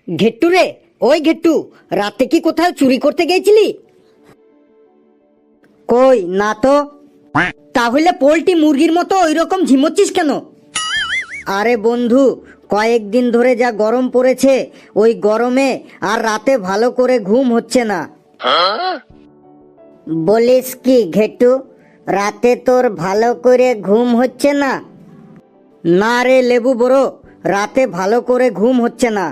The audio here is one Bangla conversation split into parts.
ঘেট্টু রে, ওই ঘেট্টু, রাতে কি কোথাও চুরি করতে গেছিলি? কই না তো। তাহলে পোল্ট্রি মুরগির মতো ওই রকম ঝিমোচ্ছিস কেন? আরে বন্ধু, কয়েকদিন ধরে যা গরম পড়েছে, ওই গরমে আর রাতে ভালো করে ঘুম হচ্ছে না। বলিস কি ঘেট্টু, রাতে তোর ভালো করে ঘুম হচ্ছে না? না রে লেবু বড়, রাতে ভালো করে ঘুম হচ্ছে না।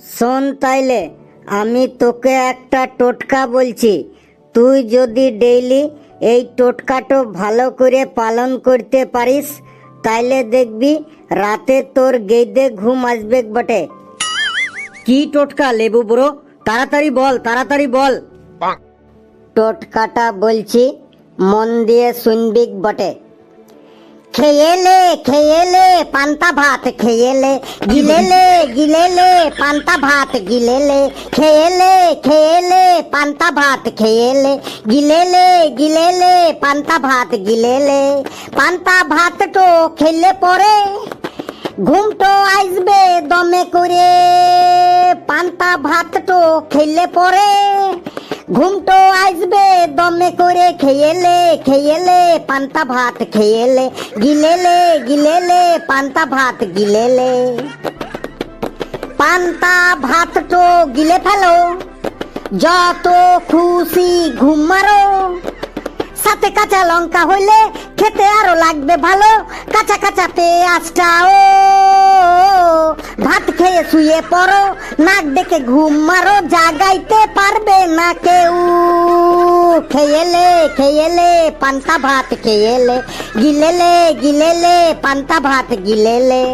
শোন তাইলে, আমি তোকে একটা টোটকা বলছি, তুই যদি ডেইলি এই টোটকাটা ভালো করে পালন করতে পারিস, তাইলে দেখবি রাতে তোর গেদে ঘুম আসবে বটে। কি টোটকা লেবু বড়? তাড়াতাড়ি বল, তাড়াতাড়ি বল। টোটকাটা বলছি, মন দিয়ে শুনবি বটে। খেয়েলে পান্তা ভাত, খেয়েলে গিলেলে পান্তা ভাত, গিলেলে খেয়েলে পান্তা ভাত, খেয়েলে গিলেলে পান্তা ভাত, গিলেলে পান্তা ভাত তো খেলে পরে ঘুমটো আসবে দমে করে। পান্তা ভাত তো খেলে পরে ঘুমটো আসবে দমে করে। খেয়েলে পান্তা ভাত, খেয়েলে গিলেলে পান্তা ভাত, গিলেলে পান্তা ভাত তো গিলে ফেলো, যত খুশি ঘুম মারো। সাথে কাঁচা লঙ্কা হইলে খেতে আরো লাগবে ভালো। কাঁচা কাঁচা পেঁয়াজটাও ভাত খেয়ে শুয়ে পড়ো, নাক ডেকে ঘুম মারো, জাগাইতে পারবে না কেউ। খেয়েলে পান্তা ভাত, খেয়েলে গিলেলে পান্তা ভাত, গিলেলে।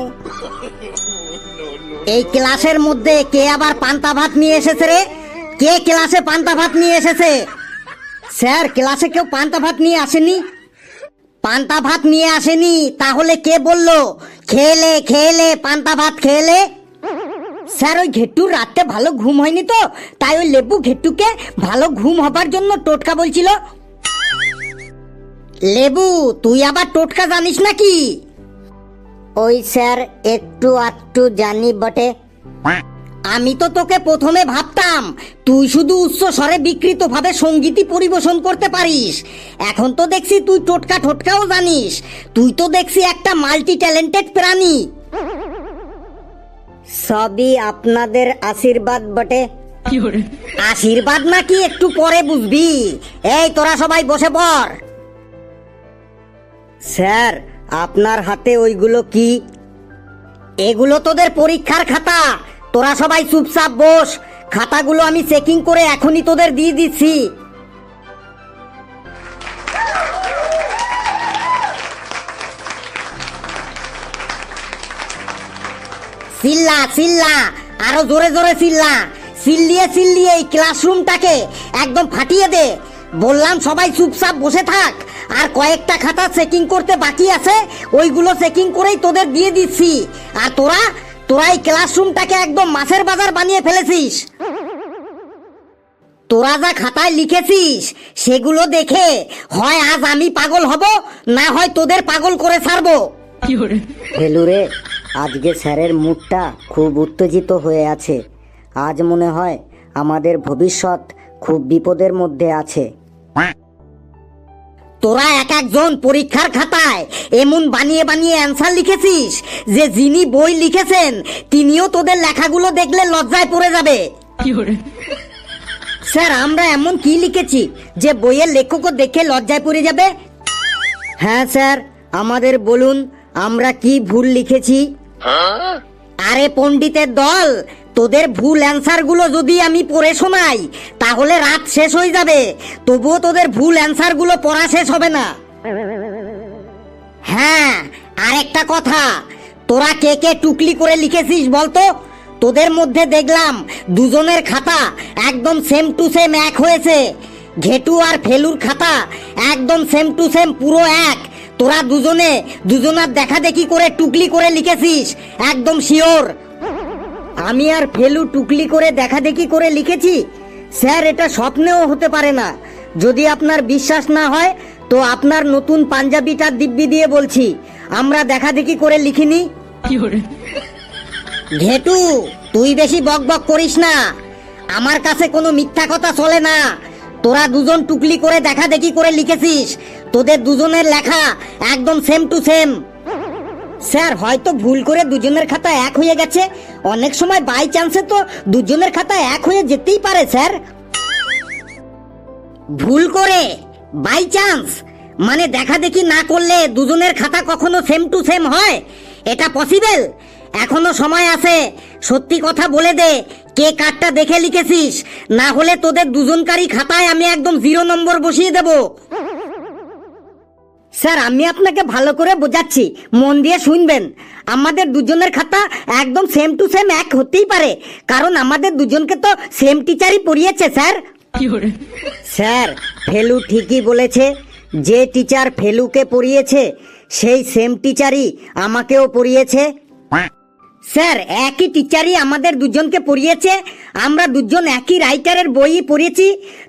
এই ক্লাসের মধ্যে কে আবার পান্তা ভাত নিয়ে এসেছে রে? কে ক্লাসে পান্তা ভাত নিয়ে এসেছে? স্যার, ক্লাসে কেউ পান্তা ভাত নিয়ে আসেনি। পান্তা ভাত নিয়ে আসেনি, তাহলে কে বললো খেয়েলে পান্তা ভাত খেয়েলে? স্যার, ওই ঘেট্টুর রাতে ভালো ঘুম হয়নি তো, তাই ওই লেবু ঘেট্টুকে ভালো ঘুম হবার জন্য টোটকা বলছিল। লেবু, তুই আবার টোটকা জানিস নাকি? ওই স্যার, একটু আধটু জানি বটে। আমি তো তোকে প্রথমে ভাবতাম তুই শুধু উচ্চ স্বরে বিকৃত ভাবে সঙ্গীতই পরিবেশন করতে পারিস। এখন তো দেখছি তুই টোটকা টোটকাও জানিস। তুই তো দেখছি একটা মাল্টি ট্যালেন্টেড প্রাণী। সবই আপনাদের আশীর্বাদ বটে। আশীর্বাদ নাকি একটু পরে বুঝবি। এই তোরা সবাই বসে পড়। স্যার, আপনার হাতে ওইগুলো কি? এগুলো তোদের পরীক্ষার খাতা। তোরা সবাই চুপচাপ বস। খাতাগুলো আমি চেকিং করে এখনই তোদের দিয়ে দিচ্ছি। চিল্লা চিল্লা, আরো জোরে জোরে চিল্লা। চিল্লিয়ে এই ক্লাসরুমটাকে একদম ফাটিয়ে দে। বললাম সবাই চুপচাপ বসে থাক। আর কয়েকটা খাতা চেকিং করতে বাকি আছে, ওইগুলো চেকিং করেই তোদের দিয়ে দিচ্ছি। আর তোরা এই ক্লাসরুমটাকে একদম মাছের বাজার বানিয়ে ফেলেছিস। তোরা যা খাতায় লিখেছিস সেগুলো দেখে হয় আজ আমি পাগল হব, না হয় তোদের পাগল করে ছাড়বো। ফেলুরে, আজকে স্যারের মুডটা খুব উত্তেজিত হয়ে আছে। আজ মনে হয় আমাদের ভবিষ্যৎ খুব বিপদের মধ্যে আছে। তোরা এক একজন পরীক্ষার খাতায় এমন বানিয়ে অ্যান্সার লিখেছিস যে যিনি বই লিখেছেন তিনিও তোদের লেখাগুলো দেখলে লজ্জায় পড়ে যাবে। স্যার, আমরা এমন কি লিখেছি যে বইয়ের লেখকও দেখে লজ্জায় পড়ে যাবে? হ্যাঁ স্যার, আমাদের বলুন আমরা কি ভুল লিখেছি। আরে পণ্ডিতের দল, তোদের ভুল অ্যান্সার গুলো যদি আমি পড়ে শোনাই তাহলে রাত শেষ হয়ে যাবে, তবুও তোদের ভুল অ্যান্সার গুলো পড়া শেষ হবে না। হ্যাঁ, আরেকটা কথা, তোরা কে কে টুকলি করে লিখেছিস বলতো? তোদের মধ্যে দেখলাম দুজনের খাতা একদম সেম টু সেম এক হয়েছে। ঘেটু আর ফেলুর খাতা একদম সেম টু সেম পুরো এক। তোরা দুজনার দেখা দেখি করে টুকলি করে লিখেছিস, একদম শিওর। আমি আর ফেলু টুকলি করে দেখা দেখি করে লিখেছি? স্যার, এটা স্বপ্নেও হতে পারে না। যদি আপনার বিশ্বাস না হয় তো আপনার নতুন পাঞ্জাবিটা দিব্যি দিয়ে বলছি, আমরা দেখা দেখি করে লিখিনি। ঘেটু, তুই বেশি বকবক করিস না, আমার কাছে কোনো মিথ্যা কথা চলে না। তোরা দুজন টুকলি করে দেখা দেখি করে লিখেছিস, তোদের দুজনের লেখা একদম সেম টু সেম। স্যার হয়তো ভুল করে দুজনের খাতা এক হয়ে গেছে, অনেক সময় বাই চান্সে তো দুজনের খাতা এক হয়ে যেতেই পারে স্যার। ভুল করে বাই চান্স মানে দেখা দেখি না করলে দুজনের খাতা কখনো সেম টু সেম হয়? এটা পসিবল? এখনো সময় আছে, সত্যি কথা বলে দে, কে কার্ডটা দেখে লিখেছিস, না হলে তোদের দুজনকারই খাতায় আমি একদম 0 নম্বর বসিয়ে দেব। স্যার আমি আপনাকে ভালো করে বোঝাচ্ছি, মন দিয়ে শুনবেন। আমাদের দুজনের খাতা একদম সেম টু সেম এক হতেই পারে, কারণ আমাদের দুজনকে তো সেম টিচারই পড়িয়েছে স্যার। স্যার ফেলু ঠিকই বলেছে, যে টিচার ফেলুকে পড়িয়েছে সেই সেম টিচারই আমাকেও পড়িয়েছে। স্যার একই টিচারই আমাদের দুজনকে পড়িয়েছে, আমরা দুজন একই রাইটারের বই পড়েছি,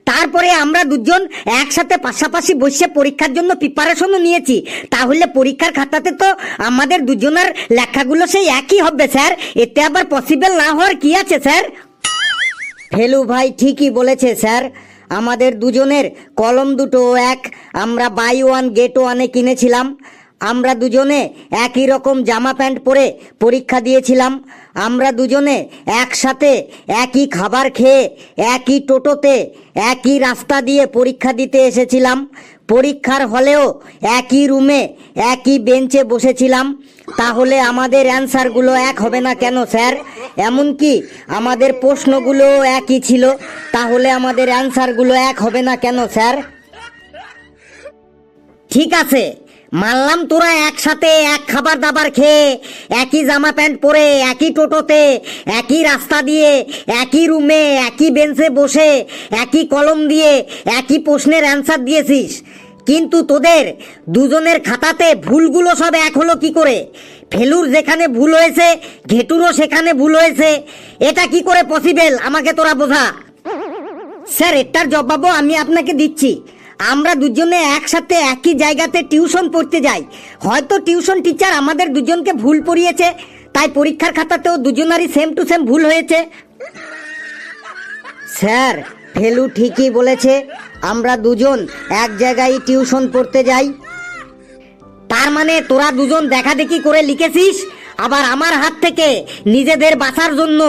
তারপরে আমরা দুজন একসাথে পাশাপাশি বসে পরীক্ষার জন্য প্রিপারেশনও নিয়েছি, তাহলে পরীক্ষার খাতাতে তো আমাদের দুজনের লেখাগুলো সেই একই হবে স্যার, এতে আবার পসিবল না হওয়ার কি আছে স্যার? ফেলু ভাই ঠিকই বলেছে স্যার, আমাদের দুজনের কলম দুটো এক, আমরা বাই ওয়ান গেট ওয়ানে কিনেছিলাম, আমরা দুজনে একই রকম জামা প্যান্ট পরে পরীক্ষা দিয়েছিলাম, আমরা দুজনে একসাথে একই খাবার খেয়ে একই টোটোতে একই রাস্তা দিয়ে পরীক্ষা দিতে এসেছিলাম, পরীক্ষার হলেও একই রুমে একই বেঞ্চে বসেছিলাম, তাহলে আমাদের অ্যান্সারগুলো এক হবে না কেন স্যার? এমনকি আমাদের প্রশ্নগুলো একই ছিল, তাহলে আমাদের অ্যান্সারগুলো এক হবে না কেন স্যার? ঠিক আছে মানলাম, তোরা একসাথে এক খাবার দাবার খেয়ে একই জামা প্যান্ট পরে একই টোটোতে একই রাস্তা দিয়ে একই রুমে একই বেঞ্চে বসে একই কলম দিয়ে একই প্রশ্নের অ্যান্সার দিয়েছিস, কিন্তু তোদের দুজনের খাতাতে ভুলগুলো সব এক হলো কি করে? ফেলুর যেখানে ভুল হয়েছে ঘেটুরও সেখানে ভুল হয়েছে, এটা কি করে পসিবল আমাকে তোরা বোঝা। স্যার এটার জবাবও আমি আপনাকে দিচ্ছি, আমরা দুজনে একসাথে একই জায়গাতে টিউশন পড়তে যাই, হয়তো টিউশন টিচার আমাদের দুজনকে ভুল পড়িয়েছে, তাই পরীক্ষার খাতাতেও দুজনারই সেম টু সেম ভুল হয়েছে। স্যার ফেলু ঠিকই বলেছে, আমরা দুজন এক জায়গায় টিউশন পড়তে যাই, তার মানে তোরা দুজন দেখা দেখি করে লিখেছিস, আবার আমার হাত থেকে নিজেদের বাঁচার জন্য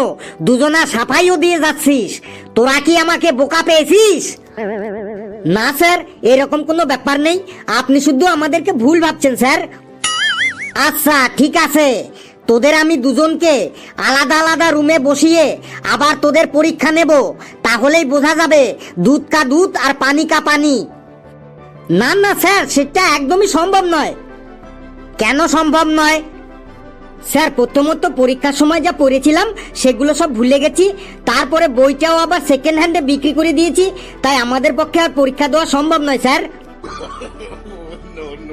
দুজনা সাফাইও দিয়ে যাচ্ছিস। তোরা কি আমাকে বোকা পেয়েছিস? না স্যার এরকম কোনো ব্যাপার নেই, আপনি শুধু আমাদেরকে ভুল ভাবছেন স্যার। আচ্ছা ঠিক আছে, তোদের আমি দুজনকে আলাদা আলাদা রুমে বসিয়ে আবার তোদের পরীক্ষা নেব, তাহলেই বোঝা যাবে দুধ কা দুধ আর পানি কা পানি। না না স্যার সেটা একদমই সম্ভব নয়। কেন সম্ভব নয়? স্যার প্রথমত পরীক্ষার সময় যা পড়েছিলাম সেগুলো সব ভুলে গেছি, তারপরে বইটাও আবার সেকেন্ড হ্যান্ডে বিক্রি করে দিয়েছি, তাই আমাদের পক্ষে আর পরীক্ষা দেওয়া সম্ভব নয় স্যার।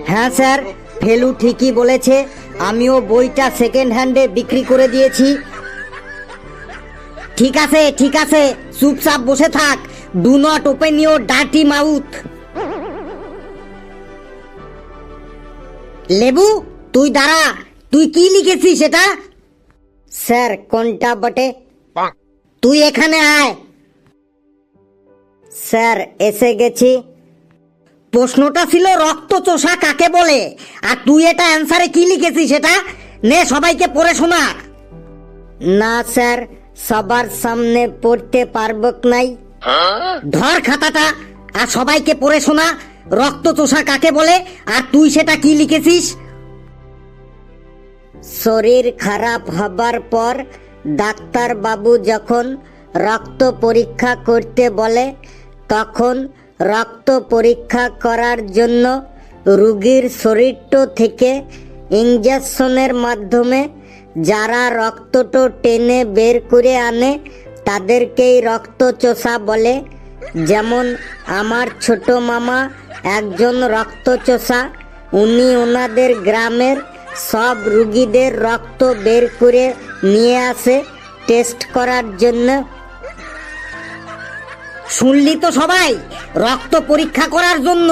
হ্যাঁ স্যার ফেলু ঠিকই বলেছে, আমিও বইটা সেকেন্ড হ্যান্ডে বিক্রি করে দিয়েছি। ঠিক আছে ঠিক আছে, চুপচাপ বসে থাক, do not open your dirty mouth. লেবু তুই দাঁড়া, তুই কি লিখেছিস এটা? স্যার কোনটা বটে? তুই এখানে আয়। স্যার এসে গেছি। প্রশ্নটা ছিল রক্ত চোষা কাকে বলে, আর তুই এটা অ্যান্সারে কি লিখেছিস এটা? নে সবাইকে পড়ে শোনা। না স্যার সবার সামনে পড়তে পারব নাই। ধর খাতাটা আর সবাইকে পড়ে শোনা, রক্ত চোষা কাকে বলে আর তুই সেটা কি লিখেছিস? শরীর খারাপ হবার পর ডাক্তার বাবু যখন রক্ত পরীক্ষা করতে বলে, তখন রক্ত পরীক্ষা করার জন্য রোগীর শরীরটো থেকে ইঞ্জেকশনের মাধ্যমে যারা রক্তটো টেনে বের করে আনে তাদেরকেই রক্তচোষা বলে। যেমন আমার ছোট মামা একজন রক্তচোষা, উনি ওনাদের গ্রামের সব রুগীদের রক্ত বের করে নিয়ে আসে টেস্ট করার জন্য। শুনলি তো সবাই, রক্ত পরীক্ষা করার জন্য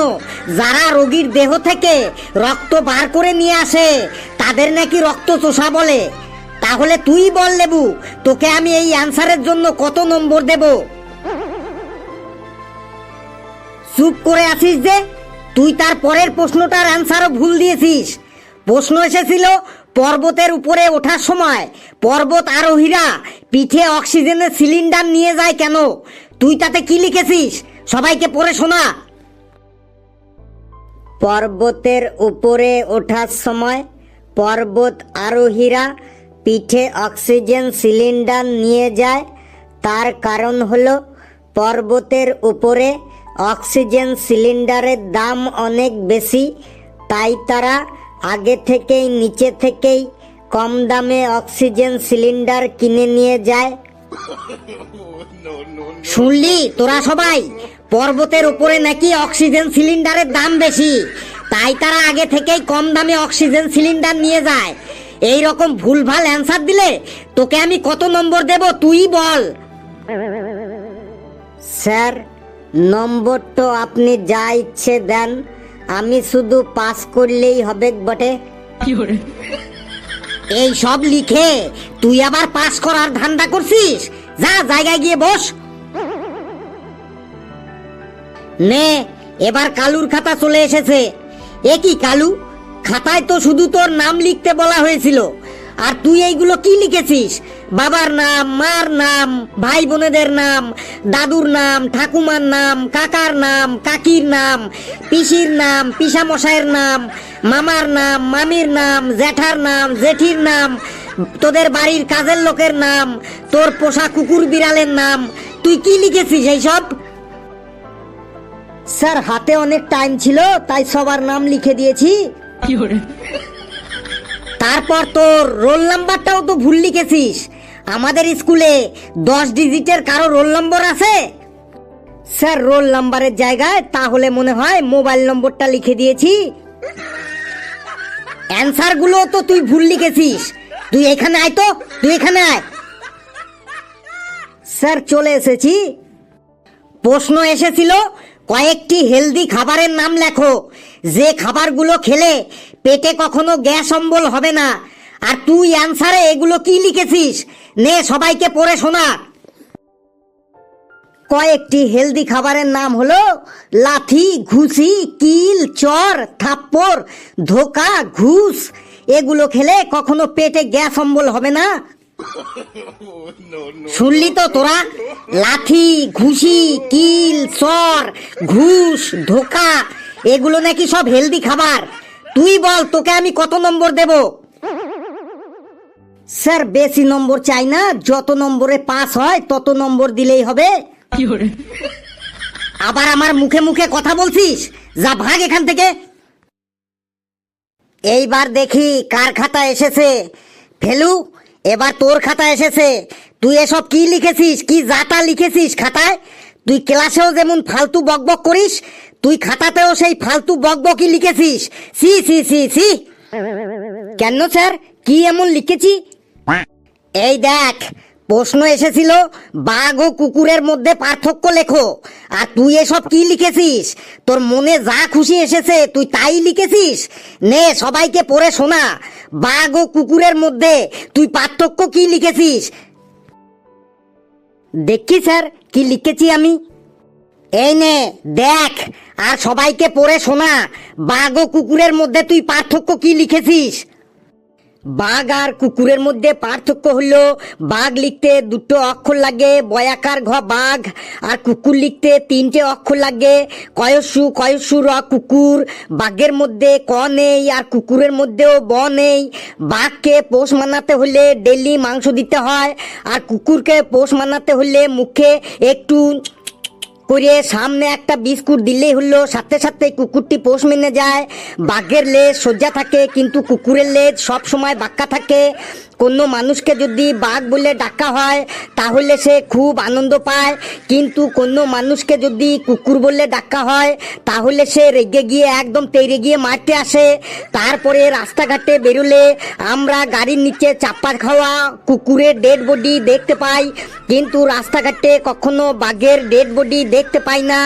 যারা রোগীর দেহ থেকে রক্ত বার করে নিয়ে আসে তাদের নাকি রক্ত চোষা বলে। তা তাহলে তুই বল লেবু, তোকে আমি এই অ্যান্সারের জন্য কত নম্বর দেব? চুপ করে আছিস যে? তুই তার পরের প্রশ্নটার অ্যান্সারও ভুল দিয়েছিস। প্রশ্ন এসেছিল পর্বতের উপরে ওঠার সময় পর্বত আরোহীরা পিঠে অক্সিজেনের সিলিন্ডার নিয়ে যায় কেন? তুই তাতে কি লিখেছিস? সবাইকে পড়ে শোনা। পর্বতের উপরে ওঠার সময় পর্বত আরোহীরা পিঠে অক্সিজেন সিলিন্ডার নিয়ে যায়, তার কারণ হলো পর্বতের উপরে অক্সিজেন সিলিন্ডারের দাম অনেক বেশি, তাই তারা আগে থেকেই নিচে থেকেই কম দামে অক্সিজেন সিলিন্ডার কিনে নিয়ে যায়। শুনলি তোরা সবাই? পর্বতের উপরে নাকি অক্সিজেন সিলিন্ডারের দাম বেশি, তাই তারা আগে থেকেই কম দামে অক্সিজেন সিলিন্ডার নিয়ে যায়। এই রকম ভুলভাল অ্যান্সার দিলে তোকে আমি কত নম্বর দেব তুই বল? স্যার, নম্বর তো আপনি যা ইচ্ছে দেন, আমি শুধু পাস করলেই হবে বটে। এই সব লিখে তুই আবার পাস করার ধান্দা করছিস? যা জায়গায় গিয়ে বস। নে, এবার কালুর খাতা চলে এসেছে। এ কি কালু, খাতায় তো শুধু তোর নাম লিখতে বলা হয়েছিল, আর তুই এইগুলো কি লিখেছিস? বাবার নাম, মার নাম, ভাই বোনেদের নাম, দাদুর নাম, ঠাকুমার নাম, কাকার নাম, কাকির নাম, পিসির নাম, পিসামশাইয়ের নাম, মামার নাম, মামির নাম, জ্যাঠার নাম, জেঠির নাম, তোদের বাড়ির কাজের লোকের নাম, তোর পোষা কুকুর বিড়ালের নাম। তুই কি লিখেছিস এইসব? স্যার, হাতে অনেক টাইম ছিল তাই সবার নাম লিখে দিয়েছি। তারপর তোর রোল নাম্বারটাও তো ভুল লিখেছিস। আমাদের স্কুলে 10 ডিজিটের কারো রোল নম্বর আছে? স্যার, রোল নাম্বারের জায়গায় তাহলে মনে হয় মোবাইল নম্বরটা লিখে দিয়েছি। অ্যান্সার গুলো তো তুই ভুল লিখেছিস। তুই এখানে আয় তো, তুই এখানে আয়। স্যার, চলে এসেছি। প্রশ্ন এসেছিল কয়েকটি হেলদি খাবারের নাম লেখো, যে খাবারগুলো খেলে পেটে কখনো গ্যাস অম্বল হবে না। আর তুই অ্যান্সারে এগুলো কি লিখেছিস? নে, সবাইকে পড়ে শোনা। কয়েকটি হেলদি খাবারের নাম হলো লাথি, ঘুষি, কিল, চর, থাপ্পড়, ধোকা, ঘুষ। এগুলো খেলে কখনো পেটে গ্যাস অম্বল হবে না। শুনলি তো তোরা? লাথি, ঘুষি, কিল, চর, ঘুষ, ধোকা, এগুলো নাকি সব হেলদি খাবার। তুই বল, তোকে আমি কত নম্বর দেব? স্যার, বেশি নম্বর চাই না, যত নম্বরে পাস হয় তত নম্বর দিলেই হবে। আবার আমার মুখে মুখে কথা বলছিস? যা, ভাগ এখান থেকে। এইবার দেখি কার খাতা এসেছে। ফেলু, এবার তোর খাতা এসেছে। তুই এসব কি লিখেছিস? কি যাতা লিখেছিস খাতায়? তুই ক্লাসেও যেমন ফালতু বকবক করিস, তুই খাতাতেও সেই ফালতু বকবকই লিখেছিস। সি সি সি সি। কেন স্যার, কি এমন লিখেছি? এই দেখ, প্রশ্ন এসেছিল বাঘ ও কুকুরের মধ্যে পার্থক্য লেখো, আর তুই এসব কি লিখেছিস? তোর মনে যা খুশি এসেছে তুই তাই লিখেছিস। নে, সবাইকে পড়ে শোনা। বাঘ ও কুকুরের মধ্যে তুই পার্থক্য কি লিখেছিস? দেখি স্যার কি লিখেছি আমি। এই নে দেখ, আর সবাইকে পড়ে শোনা। বাঘ ও কুকুরের মধ্যে তুই পার্থক্য কি লিখেছিস? বাঘ আর কুকুরের মধ্যে পার্থক্য হলো বাঘ লিখতে 2টো অক্ষর লাগে, বয়াকার ঘ বাঘ, আর কুকুর লিখতে 3টে অক্ষর লাগে, কয়সু কয়সু র কুকুর। বাঘের মধ্যে ক নেই আর কুকুরের মধ্যেও ব নেই। বাঘকে পোষ মানাতে হলে ডেলি মাংস দিতে হয়, আর কুকুরকে পোষ মানাতে হলে মুখে একটু করে সামনে একটা বিস্কুট দিলেই হলো, সাথে সাথে কুকুরটি পোষ মেনে যায়। বাঘের লেজ সোজা থাকে কিন্তু কুকুরের লেজ সব সময় বাঁকা থাকে। কোনো মানুষকে যদি বাঘ বলে ডাকা হয় তাহলে সে খুব আনন্দ পায়, কিন্তু কোনো মানুষকে যদি কুকুর বলে ডাকা হয় তাহলে সে রেগে গিয়ে একদম তেড়ে গিয়ে মারতে আসে। তারপরে রাস্তাঘাটে বেরোলে আমরা গাড়ির নিচে চাপা খাওয়া কুকুরের ডেড বডি দেখতে পাই, কিন্তু রাস্তাঘাটে কখনো বাঘের ডেড বডি দেখতে পাই না।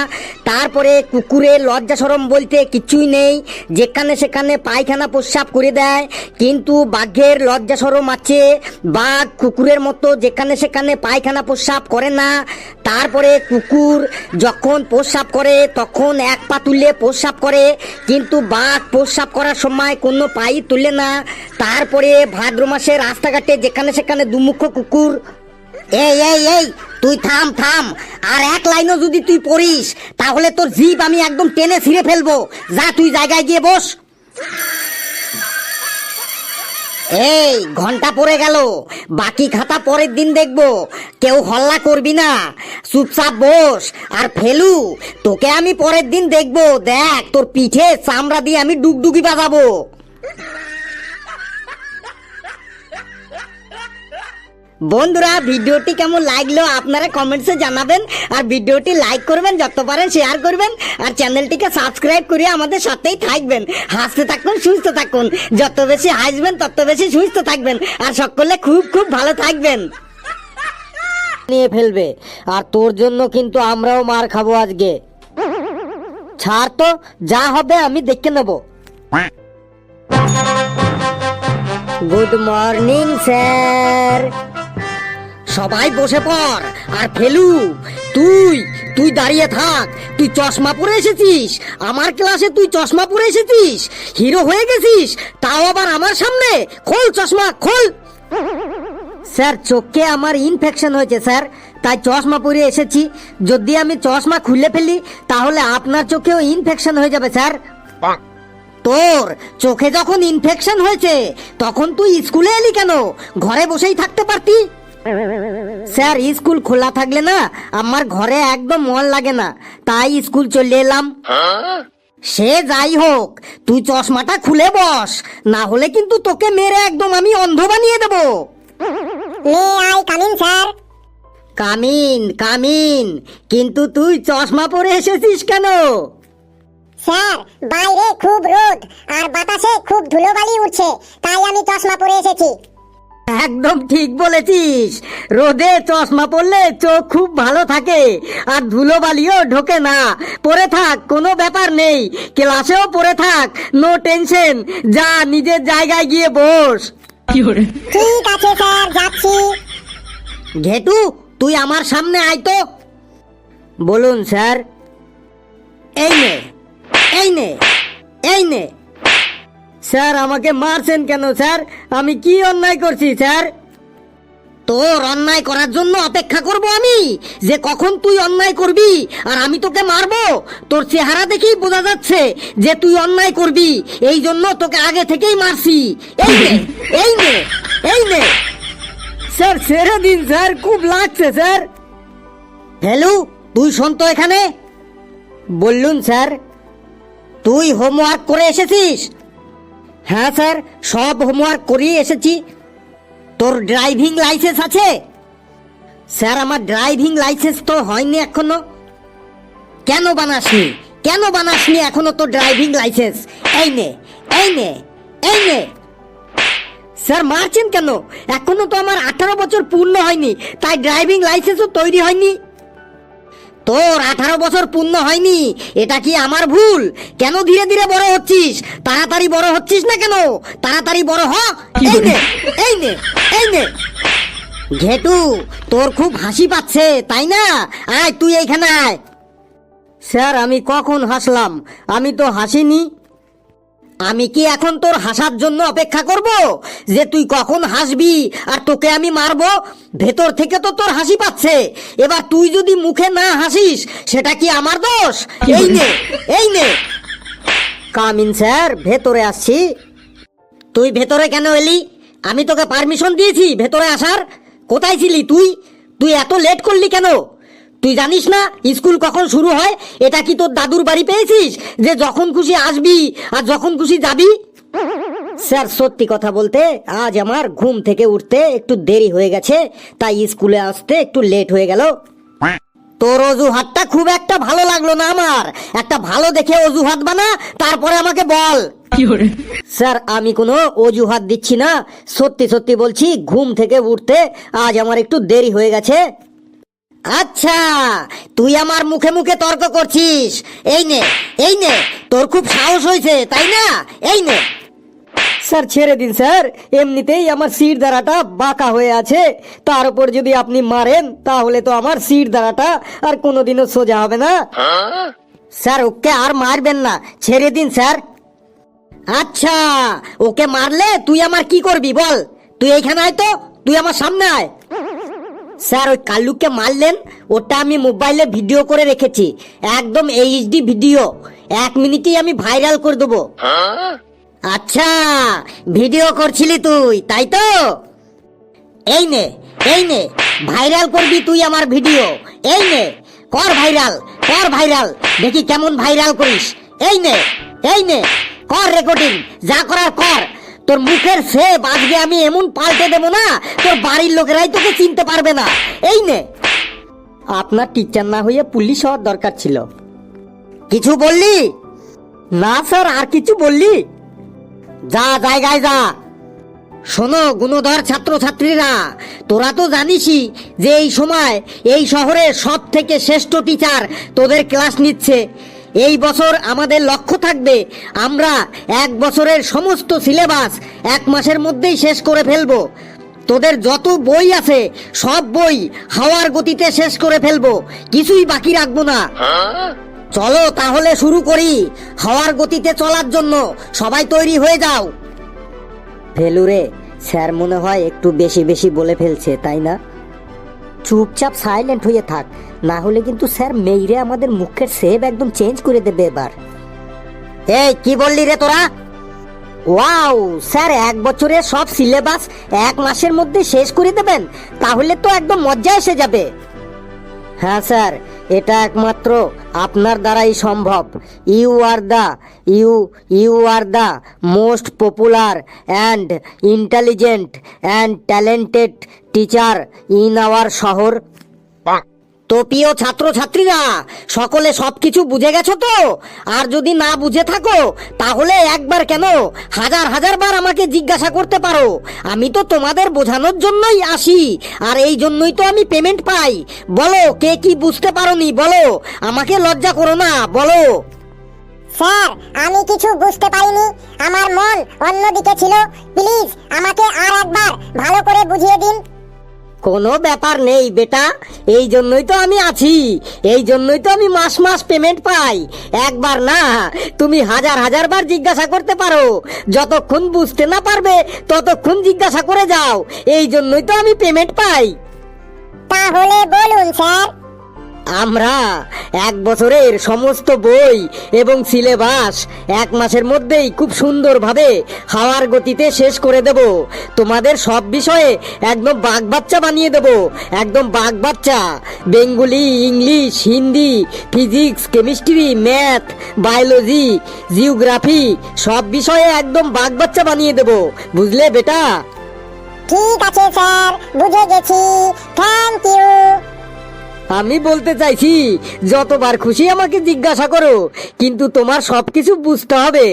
তারপরে কুকুরের লজ্জা শরম বলতে কিছুই নেই, যেখানে সেখানে পায়খানা প্রস্রাব করে দেয়, কিন্তু বাঘের লজ্জা শরম আছে। হচ্ছে বাঘ কুকুরের মতো যেখানে সেখানে পায়খানা প্রস্রাব করে না। তারপরে কুকুর যখন প্রস্রাব করে তখন এক পা তুলে প্রস্রাব করে, কিন্তু বাঘ প্রস্রাব করার সময় কোনো পাই তুলে না। তারপরে ভাদ্র মাসে রাস্তাঘাটে যেখানে সেখানে দুমুখ কুকুর। এই এই এই তুই থাম থাম, আর এক লাইনও যদি তুই পড়িস তাহলে তোর জিভ আমি একদম টেনে ছিঁড়ে ফেলবো। যা তুই জায়গায় গিয়ে বস। এই ঘন্টা পড়ে গেল, বাকি খাতা পরের দিন দেখবো। কেউ হল্লা করবি না, চুপচাপ বস। আর ফেলু, তোকে আমি পরের দিন দেখবো। দেখ তোর পিঠে চামড়া দিয়ে আমি ডুগডুগি বাজাবো। বন্ধুরা, ভিডিওটি কেমন লাগলো আপনারা কমেন্টসে জানাবেন, আর ভিডিওটি লাইক করবেন, যত পারেন শেয়ার করবেন, আর চ্যানেলটিকে সাবস্ক্রাইব করে আমাদের সাথেই থাকবেন। হাসতে থাকুন, সুস্থ থাকুন, যত বেশি হাসবেন তত বেশি সুস্থ থাকবেন, আর সকলে খুব খুব ভালো থাকবেন। নিয়ে ফেলবে, আর তোর জন্য কিন্তু আমরাও মার খাবো আজকে। ছাড় তো, যা হবে আমি দেখে নেব। Good morning sir. সবাই বসে পড়। আর ফেলু, তুই তুই দাঁড়িয়ে থাক। তুই চশমা পরে এসেছিস আমার ক্লাসে, তুই চশমা পরে এসেছিস, হিরো হয়ে গেছিস, তাও আবার আমার সামনে। খোল চশমা, খোল। স্যার, চোখে আমার ইনফেকশন হয়েছে স্যার, তাই চশমা পরে এসেছি। যদি আমি চশমা খুলে ফেলি তাহলে আপনার চোখেও ইনফেকশন হয়ে যাবে স্যার। তোর চোখে যখন ইনফেকশন হয়েছে তখন তুই স্কুলে এলি কেন? ঘরে বসেই থাকতে পারতি। স্যার, স্কুল খোলা থাকলে না আমার ঘরে একদম মন লাগে না, তাই স্কুল চলে এলাম। সে যাই হোক, তুই চশমাটা খুলে বস, না হলে কিন্তু তোকে মেরে একদম আমি অন্ধ বানিয়ে দেবো। স্যার। কামিন কামিন, কিন্তু তুই চশমা পরে এসেছিস কেন? স্যার, বাইরে খুব রোদ আর বাতাসে খুব ধুলোবালি উঠছে, তাই আমি চশমা পরে এসেছি। একদম ঠিক বলেছিস, রোদে চশমা পরলে চোখ খুব ভালো থাকে আর ধুলোবালিও ঢোকে না। পরে থাক, কোনো ব্যাপার নেই, ক্লাসেও পরে থাক, নো টেনশন। যা নিজের জায়গায় গিয়ে বস। ঠিক আছে স্যার, যাচ্ছি। ঘেটু, তুই আমার সামনে আয় তো। বলুন স্যার। এই নে, এই নে, এই নে। স্যার, আমাকে মারছেন কেন স্যার? আমি কি অন্যায় করছি স্যার? তোর অন্যায় করার জন্য অপেক্ষা করব আমি, যে কখন তুই অন্যায় করবি আর আমি তোকে মারবো? তোর চেহারা দেখেই বোঝা যাচ্ছে যে তুই অন্যায় করবি, এই জন্য তোকে আগে থেকেই মারছি। এই নে, এই নে, এই নে। স্যার, ছেড়ে দিন স্যার, খুব লাগছে স্যার। হ্যালো, তুই শোন তো এখানে। বললুন স্যার। তুই হোমওয়ার্ক করে এসেছিস? হ্যাঁ স্যার, সব হোমওয়ার্ক করিয়ে এসেছি। তোর ড্রাইভিং লাইসেন্স আছে? স্যার, আমার ড্রাইভিং লাইসেন্স তো হয়নি এখনো। কেন বানাসনি, কেন বানাসনি এখনো তোর ড্রাইভিং লাইসেন্স? এই নে, এই নে, এই নে। স্যার, মারছেন কেন? এখনো তো আমার 18 বছর পূর্ণ হয়নি, তাই ড্রাইভিং লাইসেন্সও তৈরি হয়নি। তোর 18 বছর পূর্ণ হয়নি, এটা কি আমার ভুল? কেন ধীরে ধীরে বড় হচ্ছিস? তাড়াতাড়ি বড় হচ্ছিস না কেন? তাড়াতাড়ি বড় হ। এই নে, এই নে, এই নে। ঘেটু, তোর খুব হাসি পাচ্ছে তাই না? আয় তুই এইখানে আয়। স্যার, আমি কখন হাসলাম? আমি তো হাসিনি। আমি কি এখন তোর হাসার জন্য অপেক্ষা করব যে তুই কখন হাসবি আর তোকে আমি মারবো? ভেতর থেকে তো তোর হাসি পাচ্ছে, এবার তুই যদি মুখে না হাসিস সেটা কি আমার দোষ? এই নে, এই নে। কামিন স্যার, ভেতরে আসছি। তুই ভেতরে কেন এলি? আমি তোকে পারমিশন দিয়েছি ভেতরে আসার। কোথায় ছিলি তুই? তুই এত লেট করলি কেন? তুই জানিস না স্কুল কখন শুরু হয়? এটা কি তোর দাদুর বাড়ি পেয়েছিস যে যখন খুশি আসবি আর যখন খুশি যাবি? স্যার, সত্যি কথা বলতে আজ আমার ঘুম থেকে উঠতে একটু দেরি হয়ে গেছে, তাই স্কুলে আসতে একটু লেট হয়ে গেল। তোর অজুহাতটা খুব একটা ভালো লাগলো না আমার। একটা ভালো দেখে অজুহাত বানা, তারপরে আমাকে বল। স্যার, আমি কোনো অজুহাত দিচ্ছি না, সত্যি সত্যি বলছি, ঘুম থেকে উঠতে আজ আমার একটু দেরি হয়ে গেছে। আচ্ছা, তুই আমার মুখে মুখে তর্ক করছিস? এই নে, এই নে, তোর খুব সাহস হয়েছে তাই না? এই নে। স্যার ছেড়ে দিন স্যার, এমনিতেই আমার সিট দাঁড়াটা বাঁকা হয়ে আছে, তার উপর যদি আপনি মারেন তাহলে তো আমার সিট দাঁড়াটা আর কোনোদিনও সোজা হবে না। স্যার ওকে আর মারবেন না, ছেড়ে দিন স্যার। আচ্ছা, ওকে মারলে তুই আমার কি করবি বল? তুই এইখানে আয় তো, তুই আমার সামনে আয়। স্যার ওই কাল্লুকে মারলেন, ওটা আমি মোবাইলে ভিডিও করে রেখেছি, একদম এইচডি ভিডিও, 1 মিনিটেই আমি ভাইরাল করে দেবো। আচ্ছা, ভিডিও করছিলি তুই তাই তো? এই নে, এই নে, ভাইরাল করবি তুই আমার ভিডিও, এই নে, কর ভাইরাল, কর ভাইরাল, দেখি কেমন ভাইরাল করিস। এই নে, এই নে, কর রেকর্ডিং, যা করার কর। তোর মুখের সেপ আজকে আমি এমন পাল্টে দেবো না, তোর বাড়ির লোকেরাই তোকে চিনতে পারবে না। এই নে। আপনার টিচার না হয়ে পুলিশ হওয়ার দরকার ছিল। কিছু বললি? না স্যার, আর কিছু বললি? যা, জায়গায় যা। শোনো গুণধর ছাত্রছাত্রীরা, তোরা তো জানিসই যে এই সময় এই শহরের সব থেকে শ্রেষ্ঠ টিচার তোদের ক্লাস নিচ্ছে। এই বছর আমাদের লক্ষ্য থাকবে আমরা 1 বছরের সমস্ত সিলেবাস 1 মাসের মধ্যেই শেষ করে ফেলবো। তোদের যত বই আছে সব বই হাওয়ার গতিতে শেষ করে ফেলবো, কিছুই বাকি রাখবো না। চলো তাহলে শুরু করি। হাওয়ার গতিতে চলার জন্য সবাই তৈরি হয়ে যাও। ফেলুরে, স্যার মনে হয় একটু বেশি বেশি বলে ফেলছে, তাই না? চুপচাপ সাইলেন্ট হয়ে থাক, না হলে কিন্তু স্যার মেইরে আমাদের মুখের সেভ একদম চেঞ্জ করে দেবে এবার। এই কি বললি রে তোরা? ওয়াও স্যার, 1 বছরের সব সিলেবাস 1 মাসের মধ্যে শেষ করে দেবেন, তাহলে তো একদম মজা এসে যাবে। হ্যাঁ স্যার, এটা একমাত্র আপনার দ্বারাই সম্ভব। You are the most popular and intelligent and talented teacher in our শহর। তো প্রিয় ছাত্রছাত্রীরা, সকলে সবকিছু বুঝে গেছো তো? আর যদি না বুঝে থাকো তাহলে একবার কেন হাজার হাজার বার আমাকে জিজ্ঞাসা করতে পারো। আমি তো তোমাদের বোঝানোর জন্যই আসি, আর এই জন্যই তো আমি পেমেন্ট পাই। বলো কে কি বুঝতে পারোনি, বলো, আমাকে লজ্জা করো না, বলো। স্যার আমি কিছু বুঝতে পারিনি, আমার মন অন্যদিকে ছিল, প্লিজ আমাকে আর একবার ভালো করে বুঝিয়ে দিন। কোনো ব্যাপার নেই বেটা, এই জন্যই তো আমি আছি, এই জন্যই তো আমি মাস মাস পেমেন্ট পাই। একবার না, তুমি হাজার হাজার বার জিজ্ঞাসা করতে পারো, যতক্ষণ বুঝতে না পারবে ততক্ষণ জিজ্ঞাসা করে যাও, এই জন্যই তো আমি পেমেন্ট পাই। তাহলে বলুন স্যার। আমরা 1 বছরের সমস্ত বই এবং সিলেবাস 1 মাসের মধ্যেই খুব সুন্দরভাবে হাওয়ার গতিতে শেষ করে দেব। তোমাদের সব বিষয়ে একদম বাঘবাচ্চা বানিয়ে দেব, একদম বাঘবাচ্চা। Bengali, English, Hindi, physics, chemistry, math, biology, geography সব বিষয়ে একদম বাঘবাচ্চা বানিয়ে দেব, বুঝলে বেটা? ঠিক আছে স্যার, বুঝে গেছি, থ্যাংক ইউ। আমি বলতে চাইছি যতবার খুশি আমাকে জিজ্ঞাসা করো, কিন্তু তোমার সবকিছু বুঝতে হবে।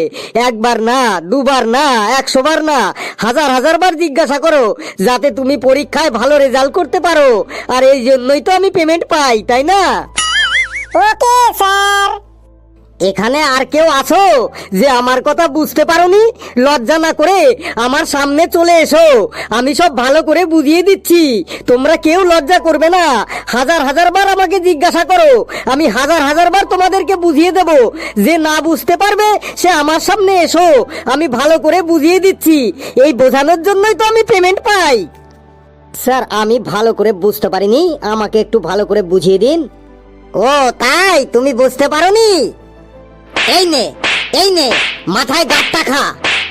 একবার না, দুবার না, 100 বার না, হাজার হাজার বার জিজ্ঞাসা করো, যাতে তুমি পরীক্ষায় ভালো রেজাল্ট করতে পারো। আর এই জন্যই তো আমি পেমেন্ট পাই, তাই না? Okay sir. এখানে আর কেউ আছো যে আমার কথা বুঝতে পারোনি? লজ্জা না করে আমার সামনে চলে এসো, আমি সব ভালো করে বুঝিয়ে দিচ্ছি। তোমরা কেউ লজ্জা করবে না, হাজার হাজার বার আমাকে জিজ্ঞাসা করো, আমি হাজার হাজার বার তোমাদেরকে বুঝিয়ে দেব। যে না বুঝতে পারবে সে আমার সামনে এসো, আমি ভালো করে বুঝিয়ে দিচ্ছি। এই বোঝানোর জন্যই তো আমি পেমেন্ট পাই। স্যার আমি ভালো করে বুঝতে পারিনি, আমাকে একটু ভালো করে বুঝিয়ে দিন। ও তাই, তুমি বুঝতে পারোনি? এই নে, এই নে, মাথায় গাঁটটা খা।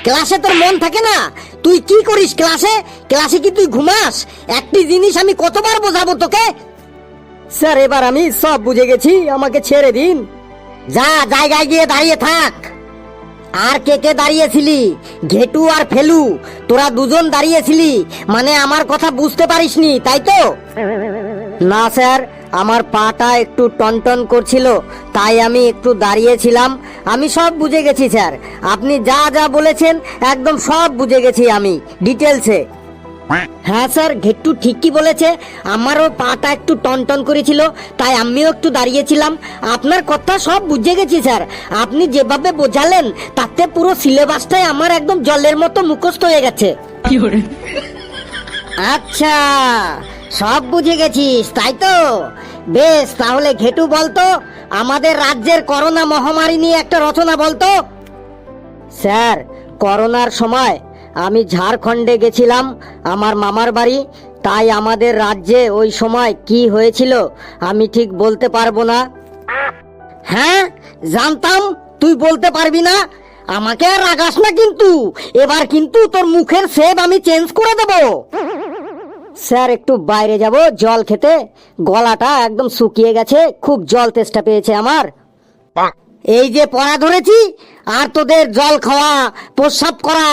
ক্লাসে তোর মন থাকে না? তুই কি করিস ক্লাসে? ক্লাসে কি তুই ঘুমাস? একটি জিনিস আমি কতবার বোঝাবো তোকে? স্যার এবার আমি সব বুঝে গেছি, আমাকে ছেড়ে দিন। যা, জায়গায় গিয়ে দাঁড়িয়ে থাক। আর কে কে দাঁড়িয়েছিলি? ঘেটু আর ফেলু, তোরা দুজন দাঁড়িয়েছিলি, মানে আমার কথা বুঝতে পারিসনি, তাই তো? না স্যার, আমার পাটা একটু টনটন করছিল, তাই আমি একটু দাঁড়িয়েছিলাম। আমি সব বুঝে গেছি স্যার, আপনি যা যা বলেছেন একদম সব বুঝে গেছি আমি ডিটেলসে। হ্যাঁ স্যার, ঘেট্টু ঠিকই বলেছে। আমারও পাটা একটু টনটন করেছিল, তাই আমিও একটু দাঁড়িয়েছিলাম। আপনার কথা সব বুঝে গেছি স্যার। আপনি যেভাবে বোঝালেন তাতে পুরো সিলেবাসটাই আমার একদম জলের মতো মুখস্থ হয়ে গেছে। আচ্ছা, সব বুঝে গেছিস তাই তো? বেশ, তাহলে ঘেটু বলতো, আমাদের রাজ্যের করোনা মহামারী নিয়ে একটা রচনা বলতো। স্যার, করোনার সময় আমি ঝাড়খণ্ডে গেছিলাম আমার মামার বাড়ি, তাই আমাদের রাজ্যে ওই সময় কি হয়েছিল আমি ঠিক বলতে পারবো না। হ্যাঁ, জানতাম তুই বলতে পারবি না। আমাকে আর রাগাস না কিন্তু, এবার কিন্তু তোর মুখের শেপ আমি চেঞ্জ করে দেব। স্যার, একটু বাইরে যাব জল খেতে, গলাটা একদম শুকিয়ে গেছে, খুব জল তেষ্টা পেয়েছে আমার। এই যে পড়া ধরেছি, আর তোদের জল খাওয়া, প্রস্রাব করা,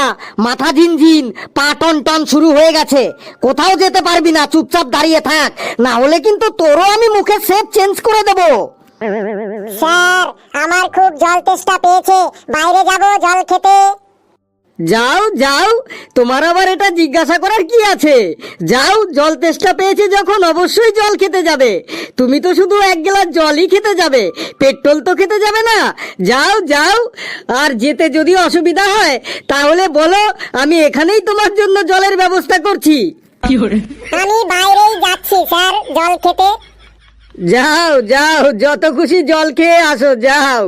মাথা ঝিনঝিন, পা টন টন শুরু হয়ে গেছে। কোথাও যেতে পারবি না, চুপচাপ দাঁড়িয়ে থাক, না হলে কিন্তু তোরও আমি মুখের শেপ চেঞ্জ করে দেব। স্যার, আমার খুব জল তেষ্টা পেয়েছে, বাইরে যাব জল খেতে। যাও যাও, তোমার আবার এটা জিজ্ঞাসা করার কি আছে? যাও, জল তেষ্টা পেয়েছে যখন অবশ্যই জল খেতে যাবে। তুমি তো শুধু এক গ্লাস জলই খেতে যাবে, পেট্রোল তো খেতে যাবে না। যাও যাও, আর যেতে যদি অসুবিধা হয় তাহলে বলো, আমি এখানেই তোমার জন্য জলের ব্যবস্থা করছি। আমি বাইরেই যাচ্ছি স্যার জল খেতে। যাও যাও, যত খুশি জল খেয়ে আসো, যাও।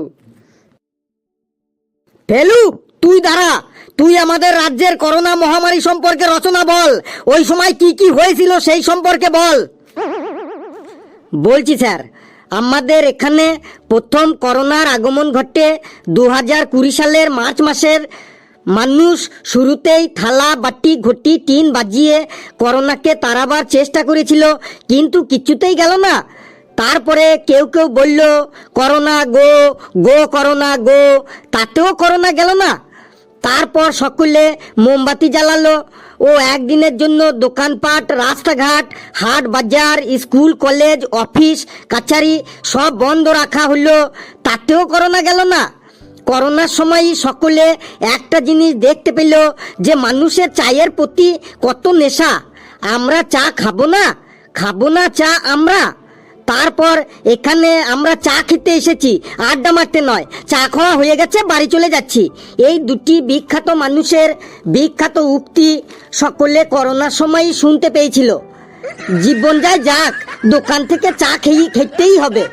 ফেলু, তুই দাঁড়া, তুই আমাদের রাজ্যের করোনা মহামারী সম্পর্কে রচনা বল। ওই সময় কি কি হয়েছিল সেই সম্পর্কে বল। বলছি স্যার, আমাদের এখানে প্রথম করোনার আগমন ঘটে 2020 সালের মার্চ মাসের। মানুষ শুরুতেই থালা বাটি ঘটি টিন বাজিয়ে করোনাকে তাড়াবার চেষ্টা করেছিল, কিন্তু কিছুতেই গেল না। তারপরে কেউ কেউ বলল করোনা গো গো, করোনা গো, তাতেও করোনা গেল না। তারপর সকলে মোমবাতি জ্বালালো ও একদিনের জন্য দোকানপাট, রাস্তাঘাট, হাট বাজার, স্কুল কলেজ, অফিস কাছারি সব বন্ধ রাখা হলো, তাতেও করোনা গেল না। করোনার সময় সকলে একটা জিনিস দেখতে পেল যে মানুষের চায়ের প্রতি কত নেশা। আমরা চা খাবো না চা আমরা। তারপর এখানে আমরা চা খেতে এসেছি, আড্ডা মারতে নয়। চা খাওয়া হয়ে গেছে, বাড়ি চলে যাচ্ছি। এই দুটি বিখ্যাত মানুষের বিখ্যাত উক্তি সকলে করোনার সময়ই শুনতে পেয়েছিল। জীবন যায় যাক, দোকান থেকে চা খেতেই হবে।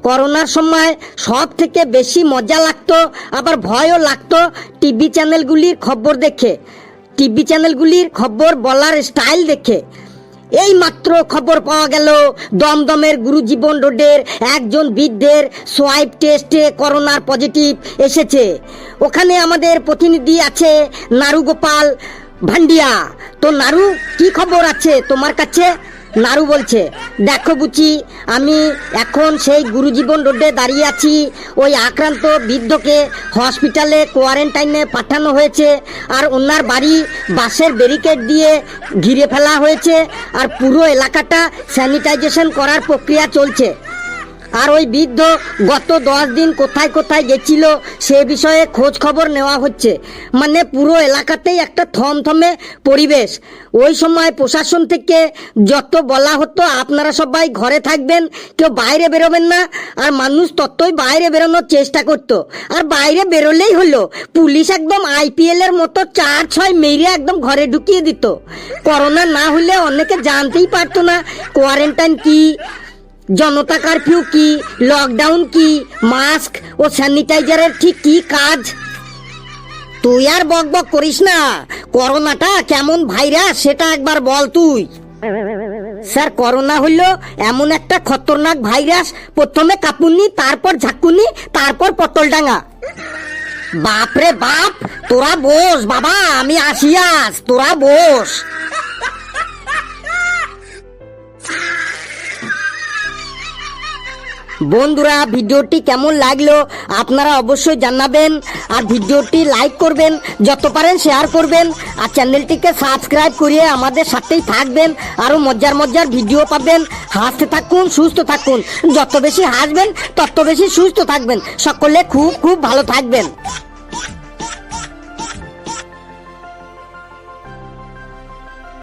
করোনার সময় সব থেকে বেশি মজা লাগতো, আবার ভয়ও লাগতো টিভি চ্যানেলগুলির খবর দেখে, টিভি চ্যানেলগুলির খবর বলার স্টাইল দেখে। এই মাত্র খবর পাওয়া গেল দমদমের গুরুজীবন রোডের একজন বৃদ্ধের সোয়াইপ টেস্টে করোনার পজিটিভ এসেছে। ওখানে আমাদের প্রতিনিধি আছে নারু গোপাল ভান্ডিয়া। তো নারু, কি খবর আছে তোমার কাছে? নারু বলছে, দেখো বুচি, আমি এখন সেই গুরুজীবন রোডে দাঁড়িয়ে আছি। ওই আক্রান্ত বৃদ্ধকে হসপিটালে কোয়ারেন্টাইনে পাঠানো হয়েছে, আর ওনার বাড়ি বাঁশের ব্যারিকেড দিয়ে ঘিরে ফেলা হয়েছে, আর পুরো এলাকাটা স্যানিটাইজেশন করার প্রক্রিয়া চলছে। আর ওই বৃদ্ধ গত 10 দিন কোথায় কোথায় গেছিল সে বিষয়ে খোঁজ খবর নেওয়া হচ্ছে। মানে পুরো এলাকাতেই একটা থমথমে পরিবেশ। ওই সময় প্রশাসন থেকে যত বলা হতো আপনারা সবাই ঘরে থাকবেন, কেউ বাইরে বেরোবেন না, আর মানুষ ততই বাইরে বেরোনোর চেষ্টা করত। আর বাইরে বেরোলেই হলো পুলিশ একদম IPL এর মতো 4-6 মেরে একদম ঘরে ঢুকিয়ে দিত। করোনা না হলে অনেকে জানতেই পারতো না কোয়ারেন্টাইন কি, জনতা কারফিউ কি, লকডাউন কি, মাস্ক ও স্যানিটাইজারের ঠিক কি কাজ। তুই আর বক বক করিস না, করোনাটা কেমন ভাইরাস সেটা একবার বল তুই। স্যার, করোনা হলো এমন একটা খতরনাক ভাইরাস, প্রথমে কাপুনি, তারপর ঝাঁকুনি, তারপর পটলডাঙ্গা। বাপরে বাপ, তোরা বস বাবা, আমি আসিয়াস, তোরা বস। বন্ধুরা, ভিডিওটি কেমন লাগলো আপনারা অবশ্যই জানাবেন, আর ভিডিওটি লাইক করবেন, যত পারেন শেয়ার করবেন, আর চ্যানেলটিকে সাবস্ক্রাইব করিয়ে আমাদের সাথেই থাকবেন। আরও মজার মজার ভিডিও পাবেন। হাসতে থাকুন, সুস্থ থাকুন, যত বেশি হাসবেন তত বেশি সুস্থ থাকবেন। সকলে খুব খুব ভালো থাকবেন।